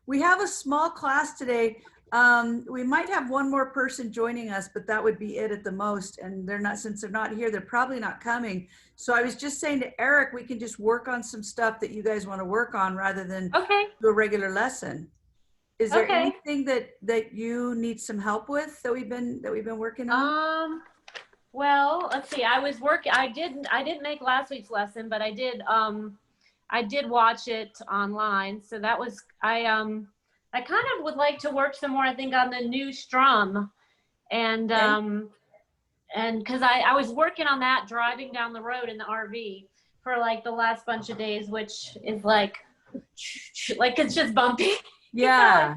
We have a small class today. We might have one more person joining us, but that would be it at the most. And they're not, since they're not here, they're probably not coming. So I was just saying to Eric, we can just work on some stuff that you guys want to work on rather than do a regular lesson. Is there anything that you need some help with that we've been working on? Well, let's see. I didn't make last week's lesson, but I did watch it online. So that was, I kind of would like to work some more, I think, on the new strum. And, and cause I was working on that driving down the road in the RV for like the last bunch of days, which is like it's just bumpy. Yeah.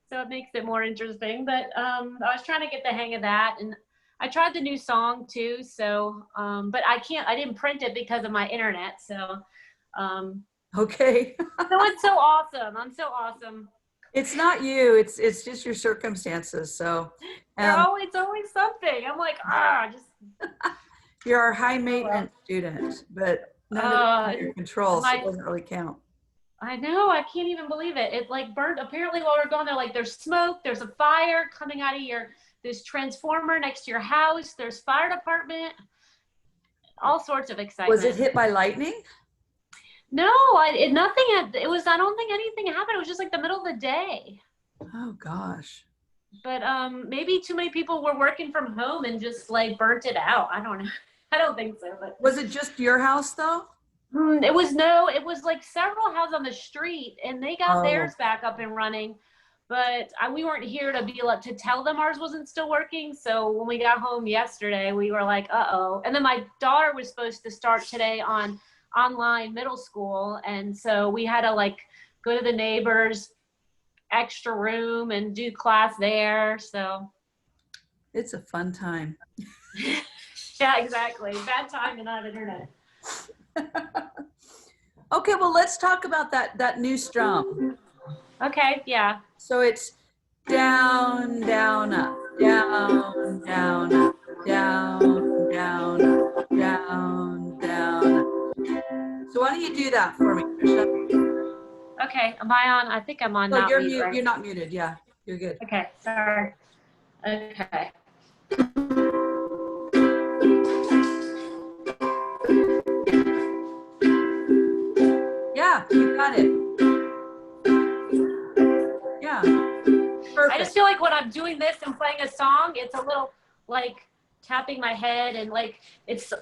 So it makes it more interesting, but, I was trying to get the hang of that. And I tried the new song too. So, but I didn't print it because of my internet. So, okay. so it's so awesome. I'm so awesome. It's not you. It's just your circumstances. So it's always something. I'm like, just. You're our high maintenance student, but none of it your control, so it doesn't really count. I know. I can't even believe it. It like burned. Apparently, while we're going there, like there's smoke. There's a fire coming out of this transformer next to your house. There's fire department. All sorts of excitement. Was it hit by lightning? No, nothing. It was. I don't think anything happened. It was just like the middle of the day. Oh gosh. But maybe too many people were working from home and just like burnt it out. I don't know. I don't think so. But was it just your house though? It was like several houses on the street, and they got theirs back up and running. But we weren't here to tell them ours wasn't still working. So when we got home yesterday, we were like, uh-oh. And then my daughter was supposed to start today on online middle school. And so we had to like go to the neighbor's extra room and do class there. So it's a fun time. Yeah, exactly. Bad time to not have internet. Okay, well, let's talk about that new strum. Okay, yeah. So it's down, down, up, down, down, up, down, down, up, down, down, up. So why don't you do that for me, Trisha? Okay, am I on? I think I'm on. No, you're mute. Right? You're not muted. Yeah, you're good. Okay, sorry. Okay. Yeah, you got it. Yeah. Perfect. I just feel like when I'm doing this and playing a song, it's a little like tapping my head, and like it's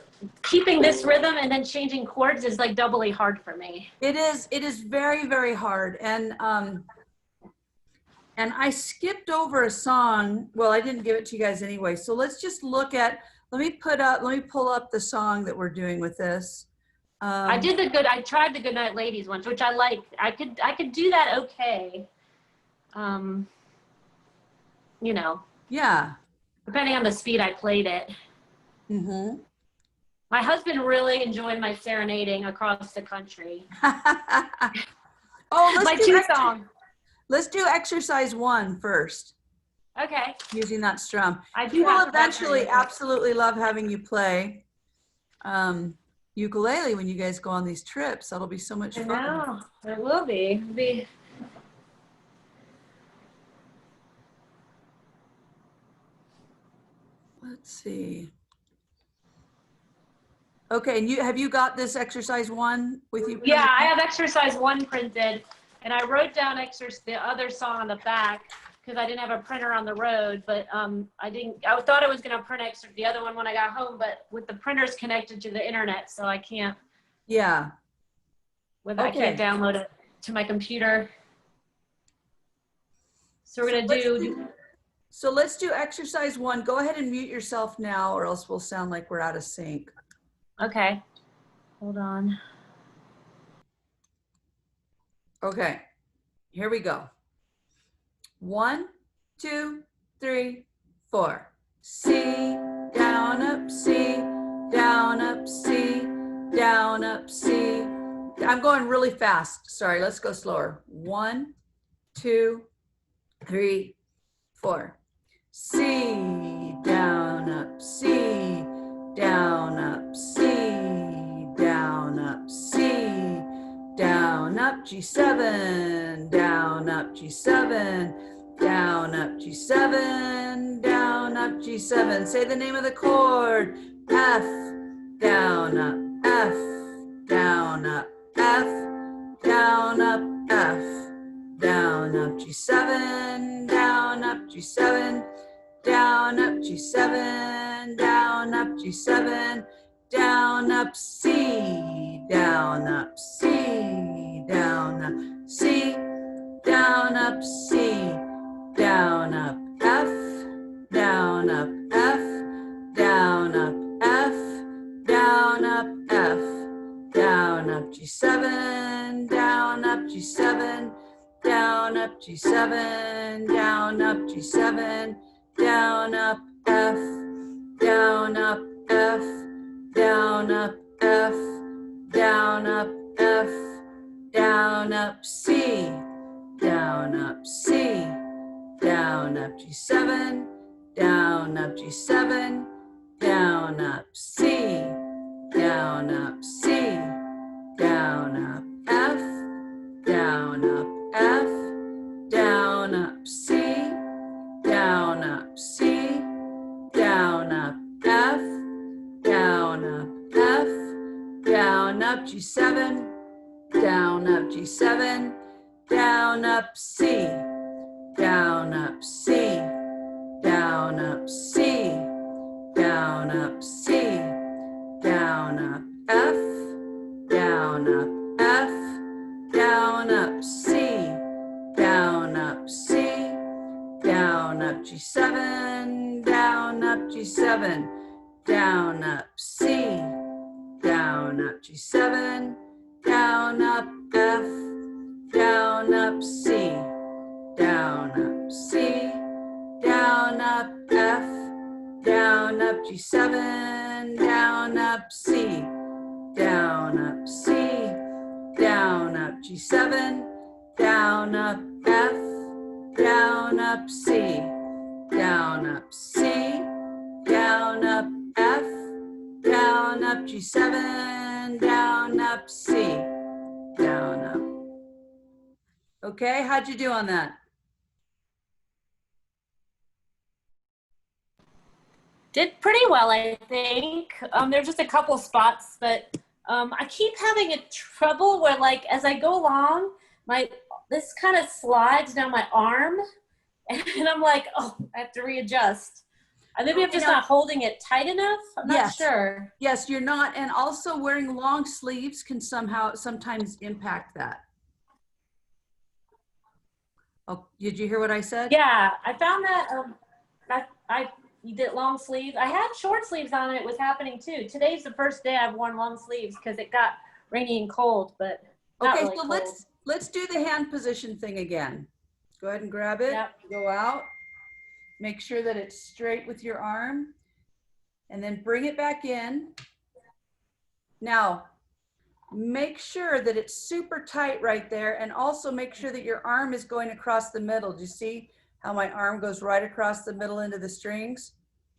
keeping this rhythm and then changing chords is like doubly hard for me. It is very, very hard. And I skipped over a song. Well, I didn't give it to you guys anyway. So let's just look at, let me pull up the song that we're doing with this. I tried the Goodnight Ladies ones, which I liked. I could do that okay. You know. Yeah. Depending on the speed I played it. Mm-hmm. My husband really enjoyed my serenading across the country. Let's do exercise 1 first. Okay. Using that strum. He will eventually absolutely love having you play ukulele when you guys go on these trips. That'll be so much fun. I know. It will be. Let's see. Okay, and have you got this exercise 1 with you? Yeah, I have exercise 1 printed, and I wrote down the other song on the back because I didn't have a printer on the road, but I thought I was going to print the other one when I got home, but with the printers connected to the internet, so I can't. Yeah. I can't download it to my computer. So we're going to do. So let's do exercise 1. Go ahead and mute yourself now, or else we'll sound like we're out of sync. Okay. Hold on. Okay. Here we go. 1, 2, 3, 4. C, down, up, C, down, up, C, down, up, C. I'm going really fast. Sorry, let's go slower. 1, 2, 3, 4. C, down, up, C, down, up, C, down, up, C, down, up, G7, down, up, up G7, down up G7, down up G7. Say the name of the chord. F, down up, F, down up, F, down up, F, down up G7, down up G7, down up G7, down up G7, down up C, down up C, down up C, down up C, down up F, down up F, down up F, down up F, down up G7, down up G7, down up G7, down up G7, down up F, down up F, down up F, down up F, down up C, down up C, down up G7, down up G7, down up C, down up C, down up F, down up F, down up C, down up C, down up F, down up F, down up G7, down up G7, down up C, down up C, down up C, down up C, down up F, down up F, down up C, down up C, down up G7, down up G7, down up C, down up G7, down up F, down up C, down up C, down up F, down up G7, down up C, down up C, down up G7, down up F, down up C, down up C, down up F, down up G7, down up C, down up. Okay, how'd you do on that? Did pretty well, I think. There's just a couple spots, but I keep having a trouble where, like, as I go along, this kind of slides down my arm, and I'm like, oh, I have to readjust. Maybe I'm just not holding it tight enough. I'm not sure. Yes, you're not, and also wearing long sleeves can sometimes impact that. Oh, did you hear what I said? Yeah, I found that you did long sleeves. I had short sleeves on and it was happening too. Today's the first day I've worn long sleeves because it got rainy and cold, but not okay, really so cold. let's do the hand position thing again. Go ahead and grab it. Yep. Go out. Make sure that it's straight with your arm and then bring it back in. Now, make sure that it's super tight right there, and also make sure that your arm is going across the middle. Do you see how my arm goes right across the middle into the strings?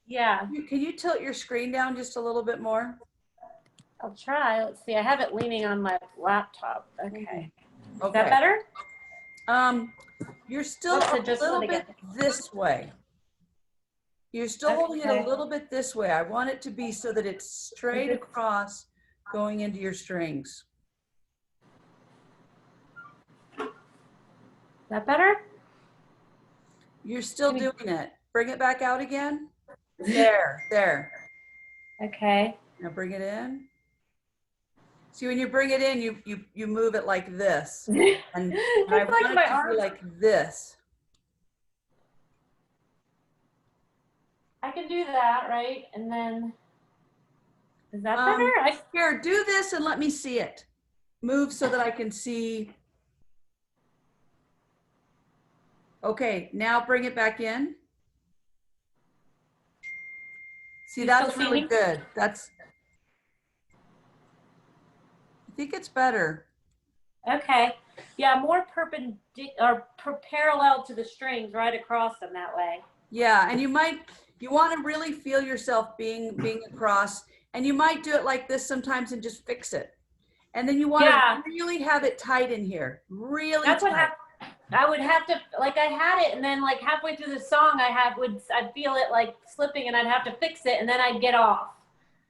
Yeah. Can you tilt your screen down just a little bit more? I'll try. Let's see. I have it leaning on my laptop. Okay. Okay. Is that better? You're still a little bit this way. You're still holding it a little bit this way. I want it to be so that it's straight across going into your strings. Is that better? You're still doing it. Bring it back out again. There. Okay. Now bring it in. See, when you bring it in, you move it like this. And I want it to be like this. I can do that, right? And then, is that better? Here, do this and let me see it. Move so that I can see. Okay, now bring it back in. See, that's really good. I think it's better. Okay. Yeah, more parallel to the strings, right across them that way. Yeah, and you want to really feel yourself being across, and you might do it like this sometimes and just fix it. And then you want to really have it tight in here. Really That's tight. I would have to, like, I had it, and then like halfway through the song, I'd feel it like slipping, and I'd have to fix it, and then I'd get off.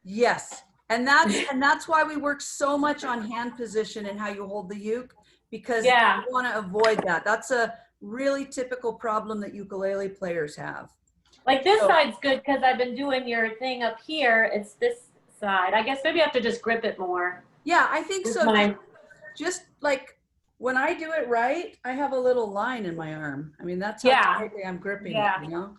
Yes. And that's why we work so much on hand position and how you hold the uke, because Yeah. you want to avoid that. That's a really typical problem that ukulele players have. Like this So, side's good because I've been doing your thing up here. It's this side. I guess maybe I have to just grip it more. yeah, I think With so. my, Just like when I do it right, I have a little line in my arm. I mean, that's how yeah. tightly I'm gripping Yeah. it, you know?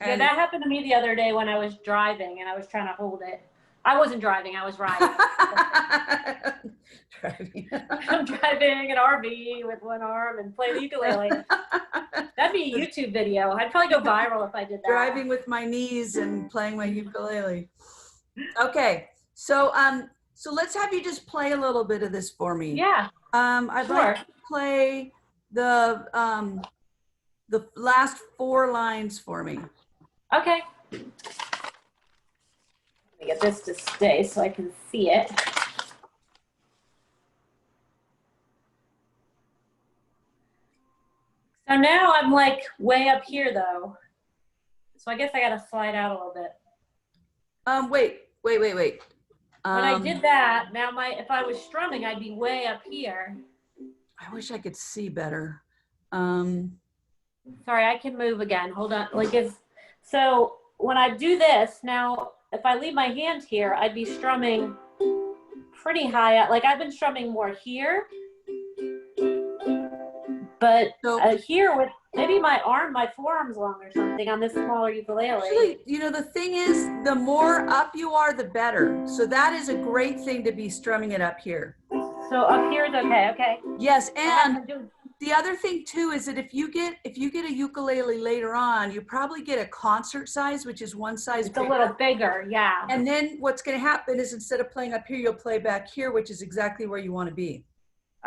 Yeah, And that happened to me the other day when I was driving and I was trying to hold it. I wasn't driving, I was riding. driving. I'm driving an RV with one arm and play the ukulele. That'd be a YouTube video. I'd probably go viral if I did that. Driving with my knees and playing my ukulele. Okay, so so let's have you just play a little bit of this for me. Yeah. I'd Sure. like to play the last 4 lines for me. Okay. Let me get this to stay so I can see it. So now I'm like way up here though. So I guess I gotta slide out a little bit. Wait. When I did that, now if I was strumming, I'd be way up here. I wish I could see better. Sorry, I can move again. Hold on. So when I do this, now if I leave my hand here, I'd be strumming pretty high up. Like I've been strumming more here. But here with maybe my forearm's long or something on this smaller ukulele. Actually, you know, the thing is, the more up you are, the better. So that is a great thing to be strumming it up here. So up here is okay, okay. Yes, and the other thing too is that if you get a ukulele later on, you probably get a concert size, which is one size bigger. It's a little bigger, yeah. And then what's going to happen is instead of playing up here, you'll play back here, which is exactly where you want to be.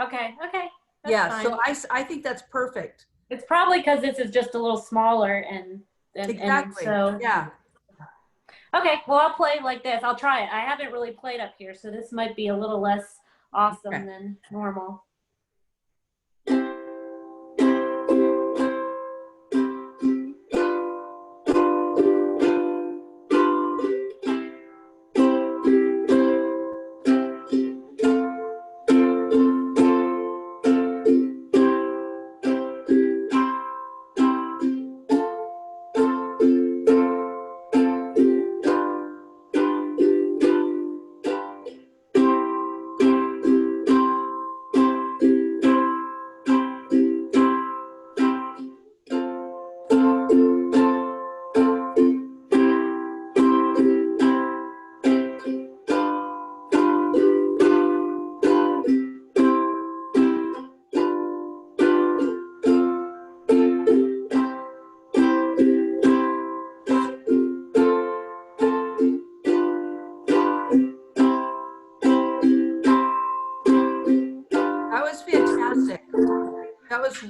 Okay, okay. Yeah, fine. So I think that's perfect. It's probably because this is just a little smaller and exactly. And so yeah. Okay, well I'll play like this. I'll try it. I haven't really played up here, so this might be a little less awesome than normal.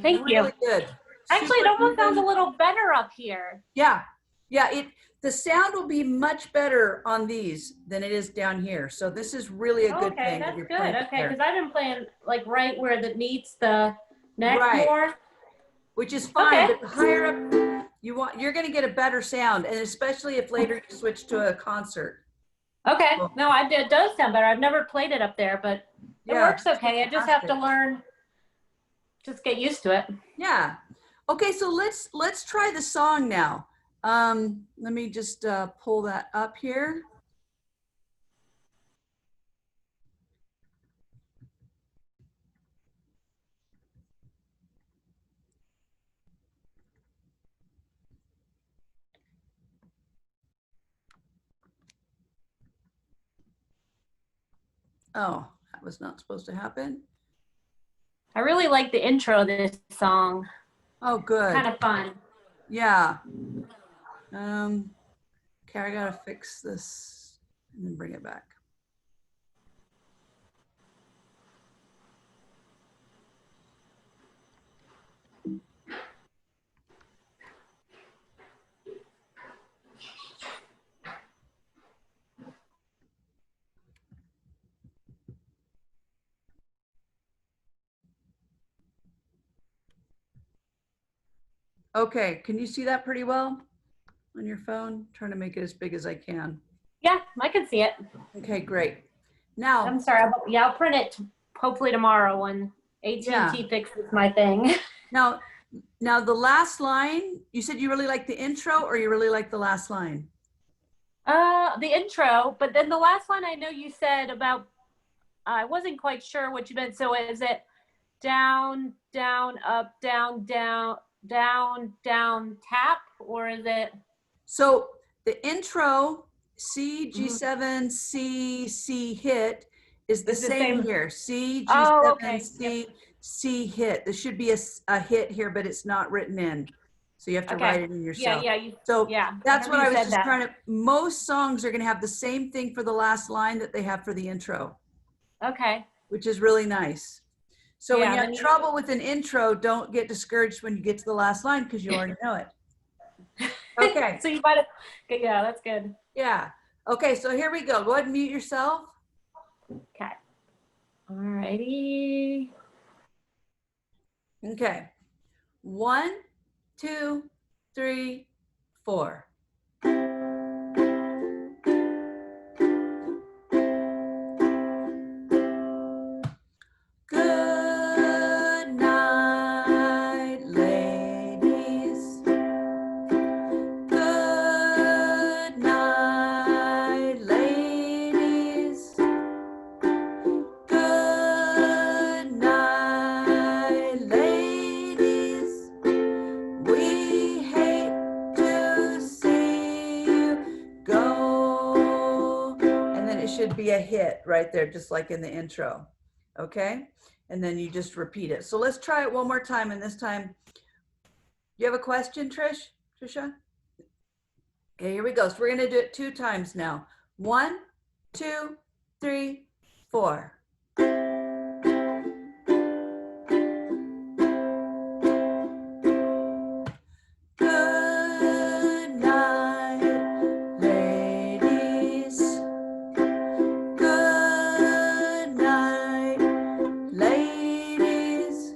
Thank really you. good. Actually, it almost sounds a little better up here. Yeah. Yeah, the sound will be much better on these than it is down here. So this is really a good thing. Okay, that's good. Okay, because I've been playing like right where that meets the neck more. Which is fine, but the higher up you're going to get a better sound, and especially if later you switch to a concert. Okay, no, it does sound better. I've never played it up there, but it works okay. I just have to learn, just get used to it. Yeah. Okay, so let's try the song now. Let me just pull that up here. Oh, that was not supposed to happen. I really like the intro of this song. Oh, good. Kind of fun. Yeah. Okay, I gotta fix this and then bring it back. Okay, can you see that pretty well on your phone? Trying to make it as big as I can. Yeah, I can see it. Okay, great. Now, I'm sorry. I'll print it hopefully tomorrow when AT&T Yeah. fixes my thing. now, the last line, you said you really like the intro or you really like the last line? The intro, but then the last line I know you said about, I wasn't quite sure what you meant. So is it down, down, up, down, down, down, down, tap, or is it? So the intro, C, G7, C, C hit is the It's the same same. here. C, Oh, G7, okay. C, C hit. There should be a hit here, but it's not written in. So you have to Okay. write it in yourself. So Yeah. that's what I was said just that. trying to, most songs are going to have the same thing for the last line that they have for the intro, Okay. which is really nice. So when Yeah, you have then trouble with an intro, don't get discouraged when you get to the last line because you already know it. Okay. So you might have, yeah, that's good. Yeah. Okay, so here we go. Go ahead and mute yourself. Okay. All righty. Okay. 1, 2, 3, 4. Good night, ladies. Good night, ladies. Good night, ladies. We hate to see you go. And then it should be a hit right there, just like in the intro. Okay? And then you just repeat it. So let's try it one more time. And this time, you have a question, Trisha? Okay, here we go. So we're going to do it 2 times now. 1, 2, 3, 4. Good night, ladies. Good night, ladies.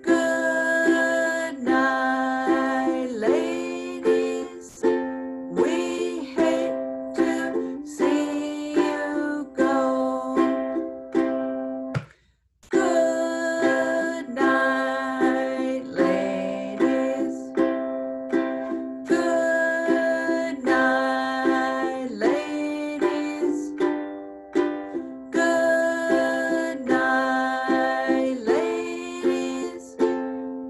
Good night, ladies. We hate to see you go. Good night, ladies. Good night, ladies. Good night, ladies.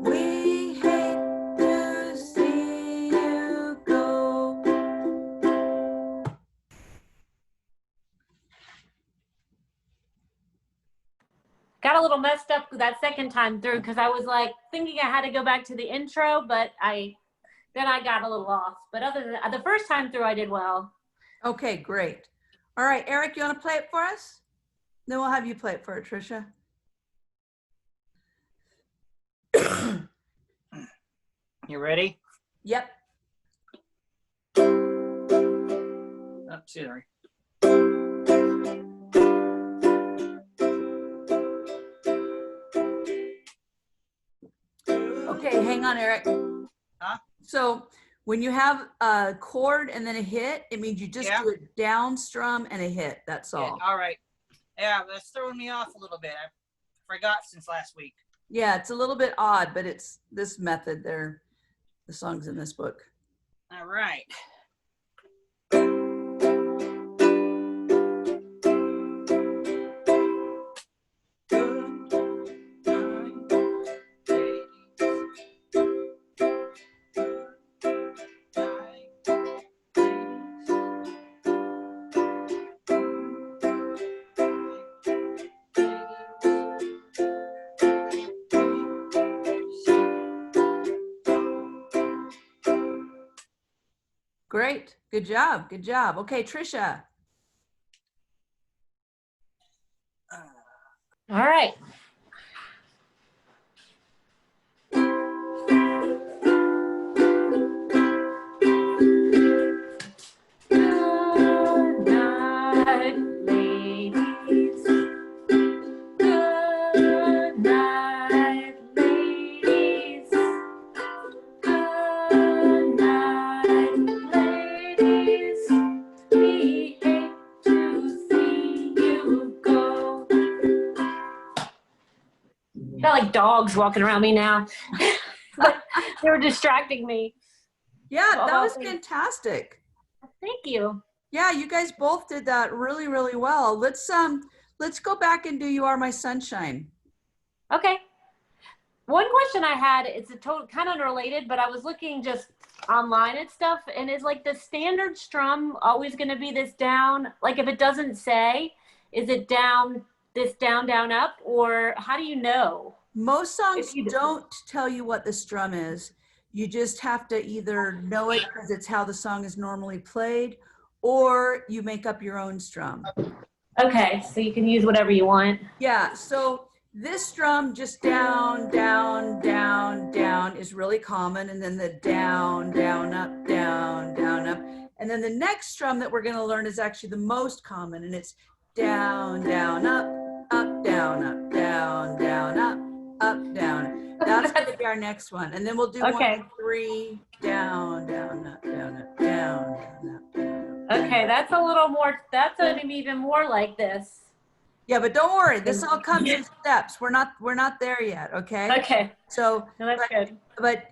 We hate to see you go. Got a little messed up that second time through because I was like thinking I had to go back to the intro, but then I got a little off. But other than the first time through, I did well. Okay, great. All right, Eric, you want to play it for us? Then we'll have you play it for it, Trisha. You ready? Yep. Oh, sorry. Okay, hang on, Eric. Huh? So when you have a chord and then a hit, it means you just do a down strum and a hit. That's all. Yeah, all right. Yeah, that's throwing me off a little bit. I forgot since last week. Yeah, it's a little bit odd, but it's this method there, the songs in this book. All right. Great. Good job. Good job. Okay, Trisha. All right. Good night, ladies. Good night, ladies. dogs walking around me now. But they were distracting me. Yeah, that Oh, was fantastic. Thank you. Yeah, you guys both did that really, really well. Let's go back and do You Are My Sunshine. Okay. One question I had, it's a total kind of unrelated, but I was looking just online and stuff, and is like the standard strum always going to be this down? Like if it doesn't say, is it down, this down, down, up, or how do you know? Most songs If you- don't tell you what the strum is. You just have to either know it because it's how the song is normally played, or you make up your own strum. Okay, so you can use whatever you want. Yeah, so this strum just down, down, down, down is really common. And then the down, down, up, down, down, up. And then the next strum that we're going to learn is actually the most common. And it's down, down, up, up, down, up, down, down, up, down. That's going to be our next one. And then we'll do Okay. 1, 3, down, down, up, down, up, down, down, up, down, up. Okay, that's a little more, that's going to be even more like this. Yeah, but don't worry. This all comes in steps. We're not there yet. Okay. Okay, So, no, that's good. but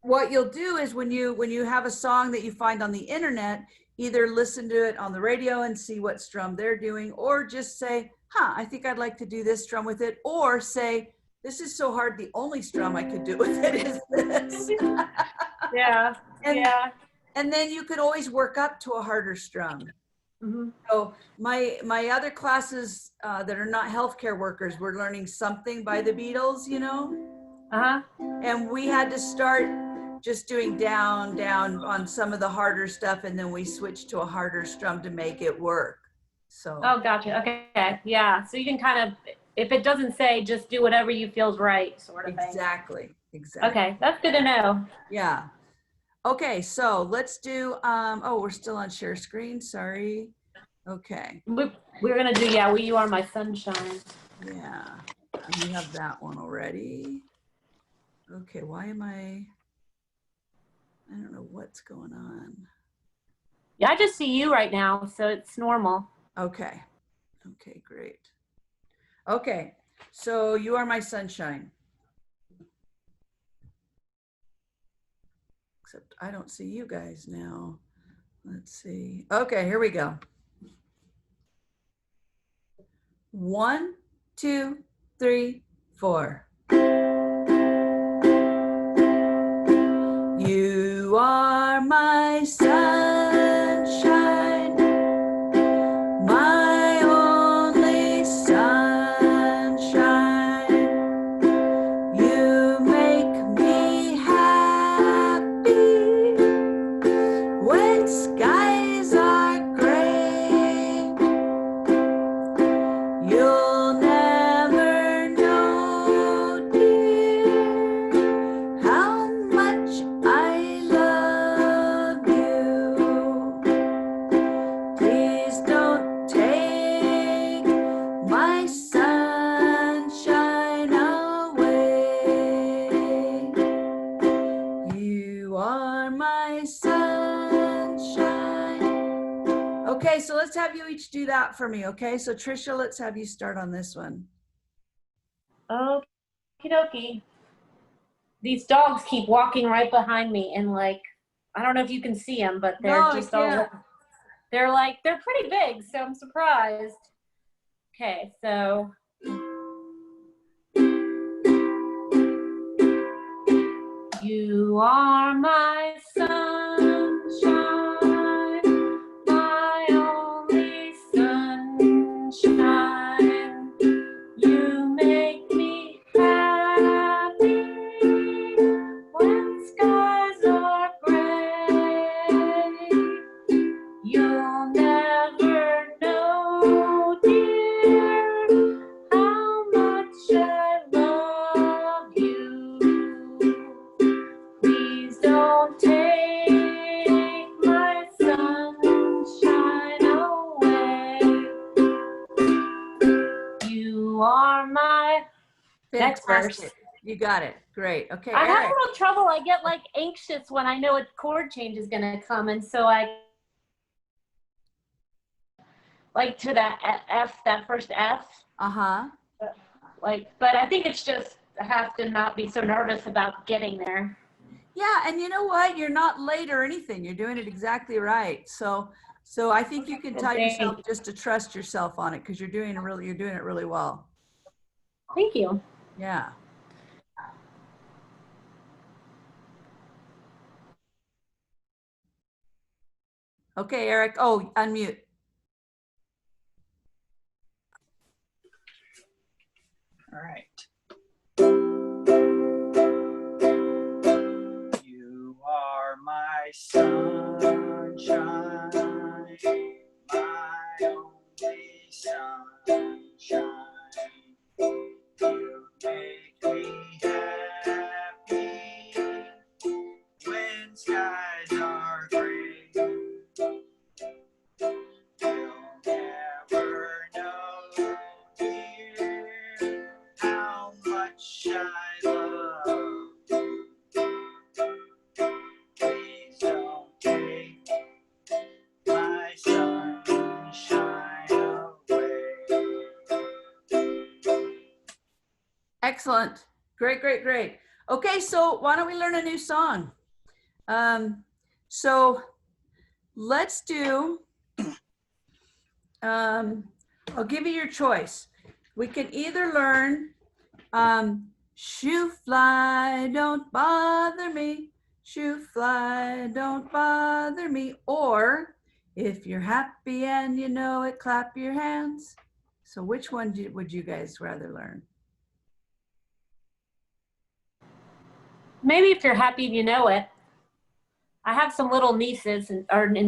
what you'll do is when you have a song that you find on the internet, either listen to it on the radio and see what strum they're doing, or just say, I think I'd like to do this strum with it, or say, this is so hard, the only strum I could do with it is this. Yeah, and, yeah. and then you could always work up to a harder strum. Mm-hmm. So my other classes that are not healthcare workers, we're learning Something by the Beatles, you know? Uh-huh. And we had to start just doing down, down on some of the harder stuff, and then we switched to a harder strum to make it work. So. Oh, gotcha. Okay. Yeah. So you can kind of, if it doesn't say, just do whatever you feels right, sort of thing. Exactly. Okay. That's good to know. Yeah. Okay. So let's do, oh, we're still on share screen. Sorry. Okay. We're going to do, yeah, You Are My Sunshine. Yeah. And you have that one already. Okay. Why am I don't know what's going on. Yeah, I just see you right now, so it's normal. Okay. Okay, great. Okay, so You Are My Sunshine. Except I don't see you guys now. Let's see. Okay, here we go. 1, 2, 3, 4. You are my sunshine, my only sunshine. You make me happy when skies are gray. You'll never know, dear, how much I love you. Please don't take my sunshine away. You are my sunshine. Okay, so let's have you each do that for me, okay? So Trisha, let's have you start on this one. Okie dokie. These dogs keep walking right behind me, and like, I don't know if you can see them, but they're No, I just all, can't. they're pretty big, so I'm surprised. Okay, so. You are my sunshine, my only sunshine. You make me happy when skies are gray. You'll never know, dear, how much I love you. Please don't take my sunshine away. You are my next verse. Fantastic. You got it. Great. Okay, I have a Eric. little trouble. I get like anxious when I know a chord change is gonna come, and so I like to that F, that first F. Uh-huh. Like, but I think it's just have to not be so nervous about getting there. Yeah, and you know what? You're not late or anything. You're doing it exactly right. So I think you can tell yourself just to trust yourself on it because you're doing it really well. Thank you. Yeah. Okay, Eric. Oh, unmute. All right. You are my sunshine, my only sunshine. You make me happy when skies are gray. You'll never know, dear, how much I love. Please don't take my sunshine away. Excellent. Great, great, great. Okay, so why don't we learn a new song? So let's do, I'll give you your choice. We can either learn shoo fly, don't bother me, shoo fly, don't bother me, or if you're happy and you know it, clap your hands. So which one would you guys rather learn? Maybe if you're happy, you know it. I have some little nieces and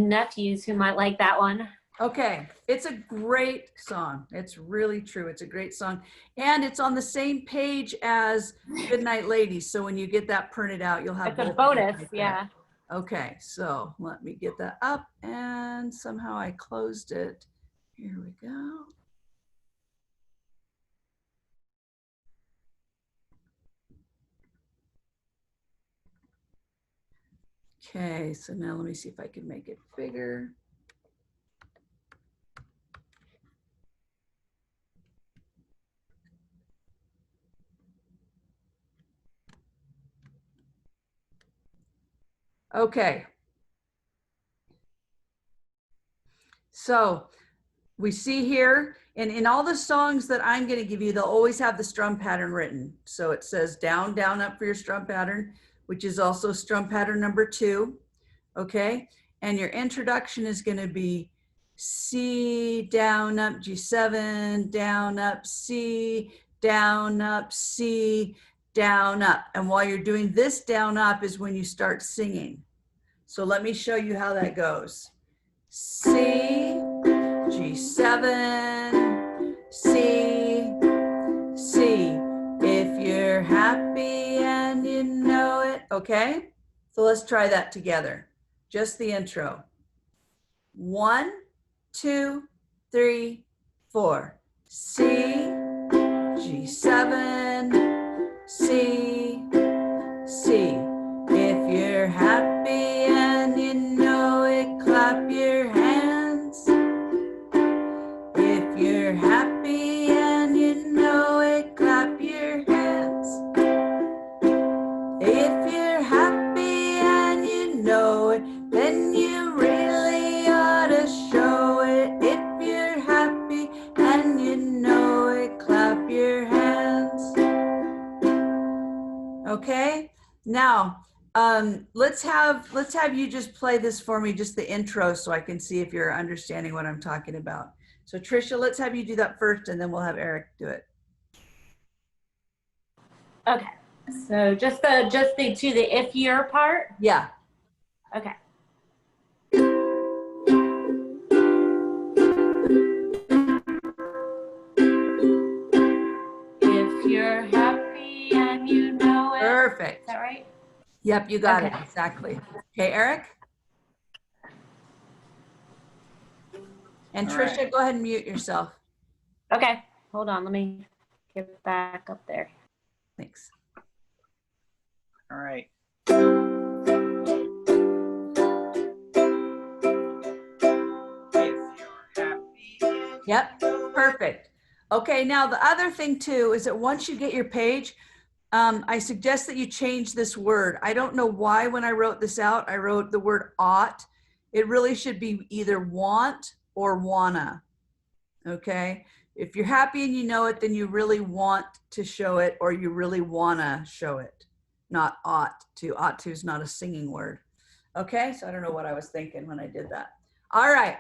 nephews who might like that one. Okay, it's a great song. It's really true. It's a great song. And it's on the same page as Goodnight Ladies. So when you get that printed out, you'll have It's a both bonus, right there. yeah. Okay, so let me get that up and somehow I closed it. Here we go. Okay, so now let me see if I can make it bigger. Okay. So we see here, and in all the songs that I'm going to give you, they'll always have the strum pattern written. So it says down, down, up for your strum pattern, which is also strum pattern number 2. Okay. And your introduction is going to be C, down, up, G7, down, up, C, down, up, C, down, up. And while you're doing this down, up is when you start singing. So let me show you how that goes. C, G7, C, C. If you're happy and you know it. Okay. So let's try that together. Just the intro. 1, 2, 3, 4. C, G7, C, C. If you're happy and you know it, clap your hands. If you're happy and you know it, clap your hands. If you're happy and you know it, then you really ought to show it. If you're happy and you know it, clap your hands. Okay, now let's have you just play this for me, just the intro, so I can see if you're understanding what I'm talking about. So Trisha, let's have you do that first, and then we'll have Eric do it. Okay. So just the to the if you're part. Yeah. Okay. If you're happy and you know it. Perfect. Is that right? Yep, you got it. Okay. Exactly. Okay, Eric? And All Trisha, right. go ahead and mute yourself. Okay. Hold on. Let me get back up there. Thanks. All right. If you're happy. Yep, perfect. Okay, now the other thing too is that once you get your page, I suggest that you change this word. I don't know why when I wrote this out, I wrote the word ought. It really should be either want or wanna, okay? If you're happy and you know it, then you really want to show it, or you really wanna show it, not ought to. Ought to is not a singing word. Okay, so I don't know what I was thinking when I did that. All right,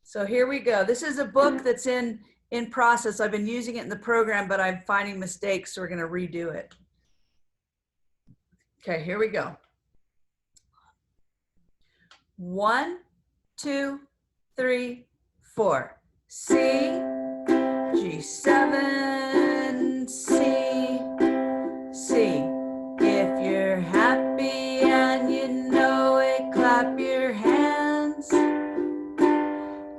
so here we go. This is a book that's in process. I've been using it in the program, but I'm finding mistakes, so we're gonna redo it. Okay, here we go. 1, 2, 3, 4. C, G7, C, C. If you're happy and you know it, clap your hands.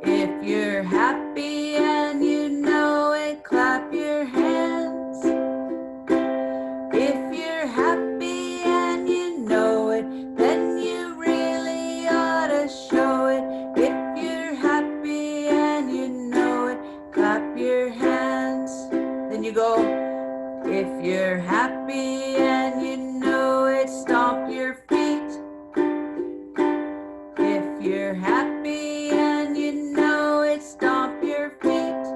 If you're happy and you know it, clap your hands. If you're happy and you know it, then you really ought to show it. If you're happy and you know it, clap your hands. Then you go, if you're happy and you know it, stomp your feet. If you're happy and you know it, stomp your feet.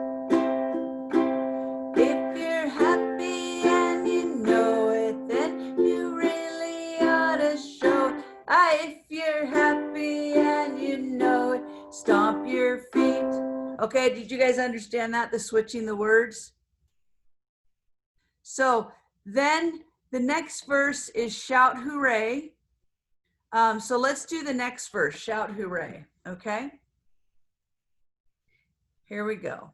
If you're happy and you know it, then you really ought to show it. If you're happy and you know it, stomp your feet. Okay, did you guys understand that, the switching the words? So then the next verse is shout hooray. So let's do the next verse, shout hooray, okay? Here we go.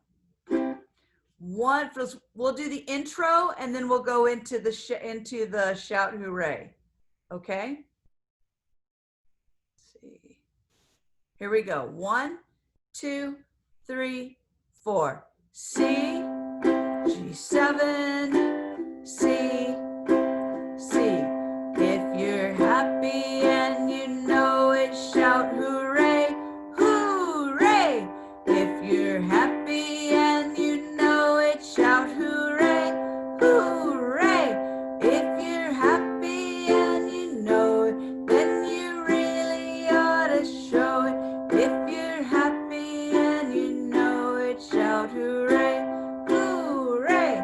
We'll do the intro and then we'll go into the shout hooray, okay? Let's see. Here we go. 1, 2, 3, 4. C, G7, C, C. If you're happy and you know it, shout hooray, hooray. If you're happy and you know it, shout hooray, hooray. If you're happy and you know it, then you really ought to show it. If you're happy and you know it, shout hooray, hooray.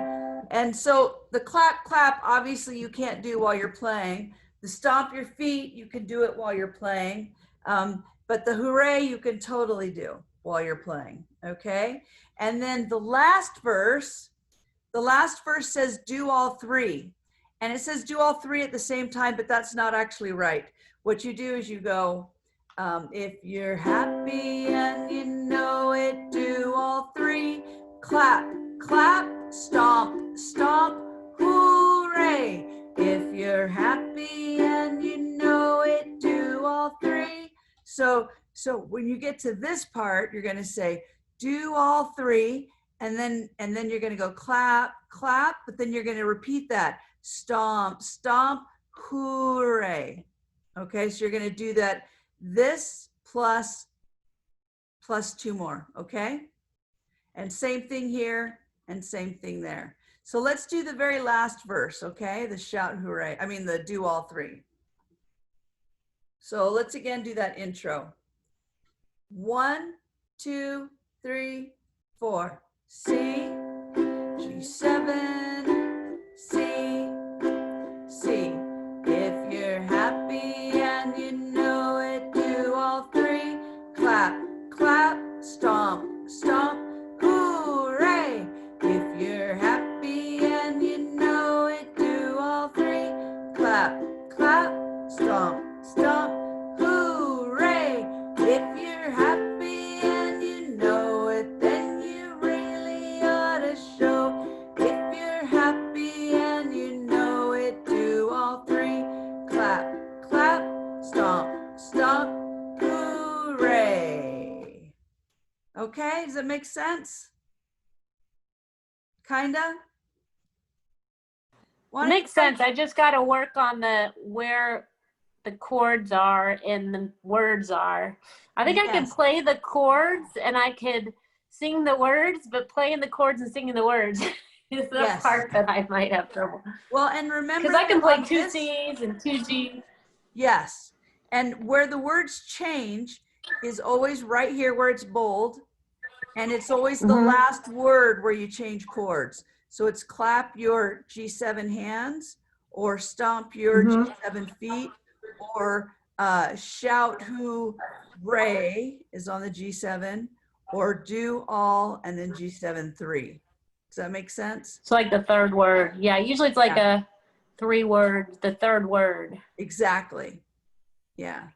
And so the clap, clap, obviously you can't do while you're playing. The stomp your feet, you can do it while you're playing. But the hooray, you can totally do while you're playing, okay? And then the last verse says do all three. And it says do all three at the same time, but that's not actually right. What you do is you go, if you're happy and you know it, do all three. Clap, clap, stomp, stomp, hooray. If you're happy and you know it, do all three. So when you get to this part, you're gonna say, do all three, and then you're gonna go clap, clap, but then you're gonna repeat that. Stomp, stomp, hooray. Okay, so you're gonna do that, this plus 2 more, okay? And same thing here, and same thing there. So let's do the very last verse, okay? The shout hooray, the do all three. So let's again do that intro. 1, 2, 3, 4. C, G7, C, C. If you're happy and you know it, do all three. Clap, clap, stomp, stomp, hooray. If you're happy and you know it, do all three. Clap, clap, stomp, stomp, hooray. If you're happy and you know it, then you really ought to show. If you're happy and you know it, do all three. Clap, clap, stomp, stomp, hooray. Okay, does it make sense? Kinda? Makes sense. I just got to work on where the chords are and the words are. I think I can play the chords and I could sing the words, but playing the chords and singing the words. is the Yes. part that I might have trouble. Well, and remember, Because I can play on two this- C's and two G's. Yes. And where the words change is always right here where it's bold. And it's always the Mhm. last word where you change chords. So it's clap your G7 hands, or stomp your Mhm. G7 feet, or shout hooray is on the G7, or do all and then G7 3. Does that make sense? It's like the third word. Yeah, usually it's like a 3-word, the third word. Exactly. Yeah.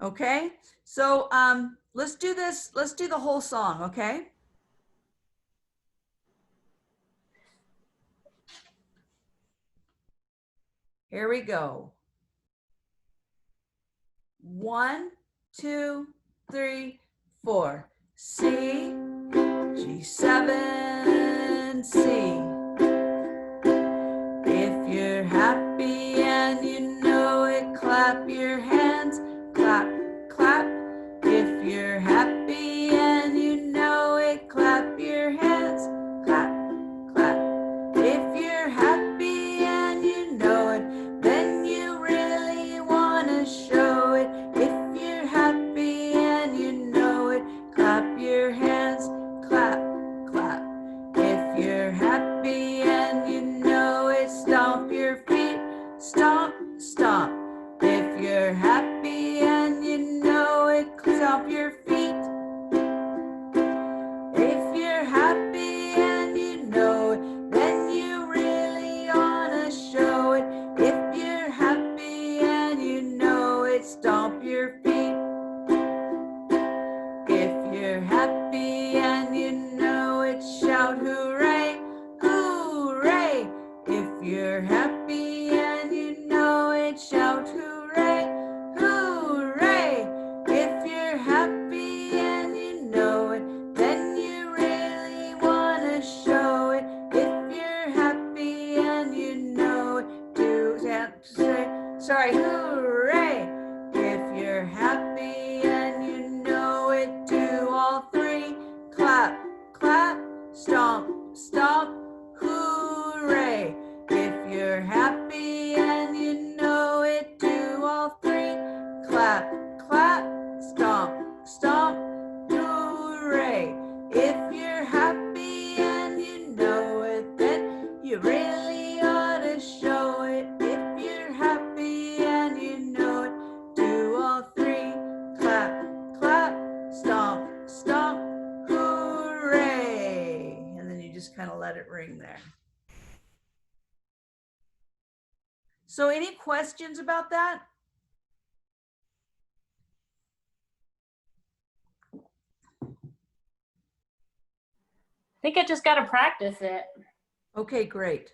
Okay. So let's do this. Let's do the whole song. Okay. Here we go. 1, 2, 3, 4. C, G7, C. If you're happy and you know it, clap your hands. Clap, clap. If you're happy and you know it, clap your hands. Clap, clap. If you're happy and you know it, then you really want to show it. If you're happy and you know it, clap your hands. Clap, clap. If you're happy and you know it, stomp your feet. Stomp, stomp. If you're happy and you know it, stomp your feet. If you're happy and you know it, then you really wanna show it. If you're happy and you know it, stomp your feet. If you're happy and you know it, shout hooray, hooray. If you're happy and you know it, shout hooray, hooray. If you're happy and you know it, then you really want to show it. If you're happy and you know it, sorry, hooray. If you're happy and you know it, do all 3. Clap, clap, stomp, stomp, hooray. If you're happy and you know it, do all 3. Clap, clap, stomp, stomp, hooray. If you're happy and you know it, then you really ought to show it. If you're happy and you know it, do all 3. Clap, clap, stomp, stomp, hooray. And then you just kind of let it ring there. So any questions about that? I think I just got to practice it. Okay, great.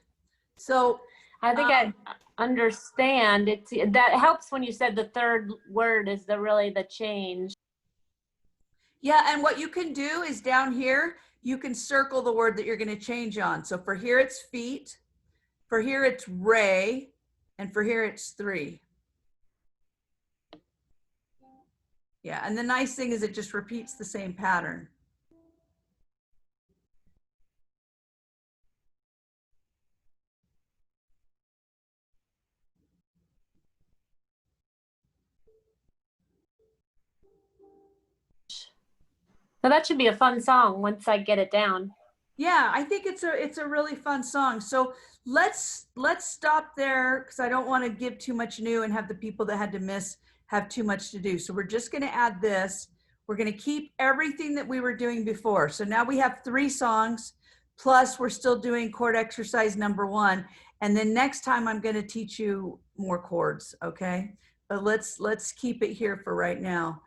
So I think I understand. That helps when you said the third word is the change. yeah, and what you can do is down here, you can circle the word that you're going to change on. So for here it's feet, for here it's ray, and for here it's 3. Yeah, and the nice thing is it just repeats the same pattern. So that should be a fun song once I get it down. Yeah, I think it's a really fun song. So let's stop there because I don't want to give too much new and have the people that had to miss have too much to do. So we're just going to add this. We're going to keep everything that we were doing before. So now we have 3 songs, plus we're still doing chord exercise number 1. And then next time I'm going to teach you more chords, okay? But let's keep it here for right now.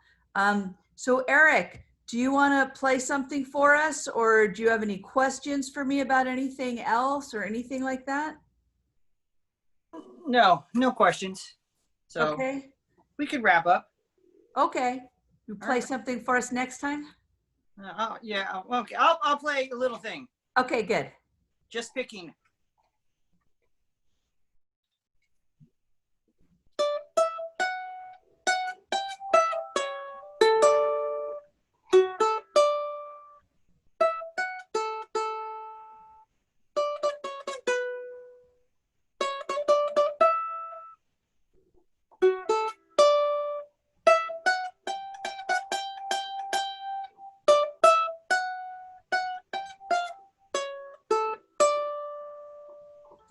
So Eric, do you want to play something for us, or do you have any questions for me about anything else or anything like that? No, no questions. So Okay. we could wrap up. Okay. You play right. something for us next time? Yeah. Okay. I'll play a little thing. Okay, good. Just picking.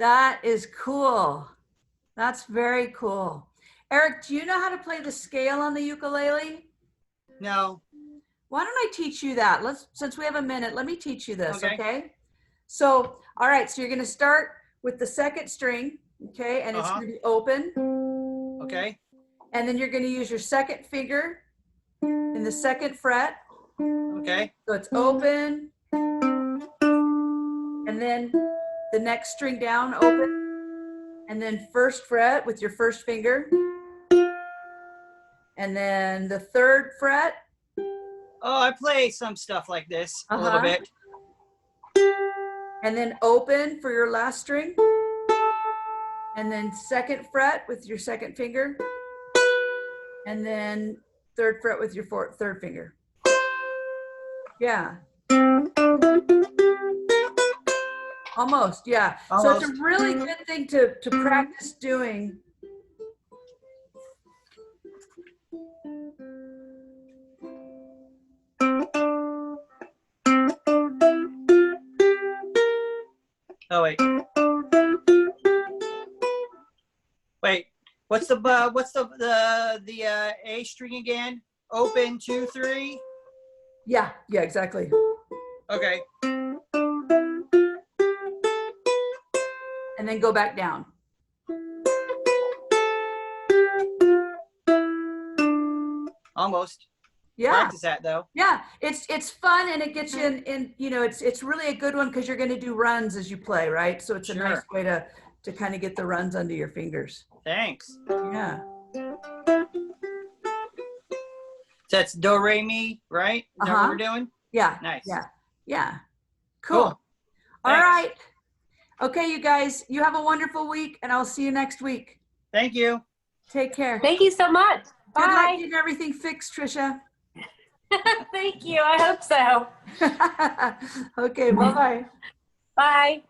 That is cool. That's very cool. Eric, do you know how to play the scale on the ukulele? No. Why don't I teach you that? Since we have a minute, let me teach you this, Okay. okay? So, all right, so you're gonna start with the second string, okay? And it's Uh-huh. gonna be open. Okay. And then you're gonna use your second finger in the second fret. Okay. So it's open. And then the next string down, open. And then first fret with your first finger. And then the third fret. Oh, I play some stuff like this a little Uh-huh. bit. And then open for your last string. And then second fret with your second finger. And then third fret with your third finger. Yeah. Almost, yeah. So it's a Almost. really good thing to practice doing. Oh wait. Wait. What's the A string again? Open 2, 3. Yeah, exactly. Okay. And then go back down. Almost. Yeah. Practice that though. Yeah, it's fun and it gets you in it's really a good one because you're going to do runs as you play, right? So it's a nice Sure. way to kind of get the runs under your fingers. Thanks. Yeah. That's do, re, mi, right? Is that what we're doing? Yeah. Nice. Yeah. Cool. All Thanks. right. Okay, you guys, you have a wonderful week and I'll see you next week. Thank you. Take care. Thank you so much. Good luck Bye. getting everything fixed, Trisha. Thank you. I hope so. Okay, bye-bye. Bye.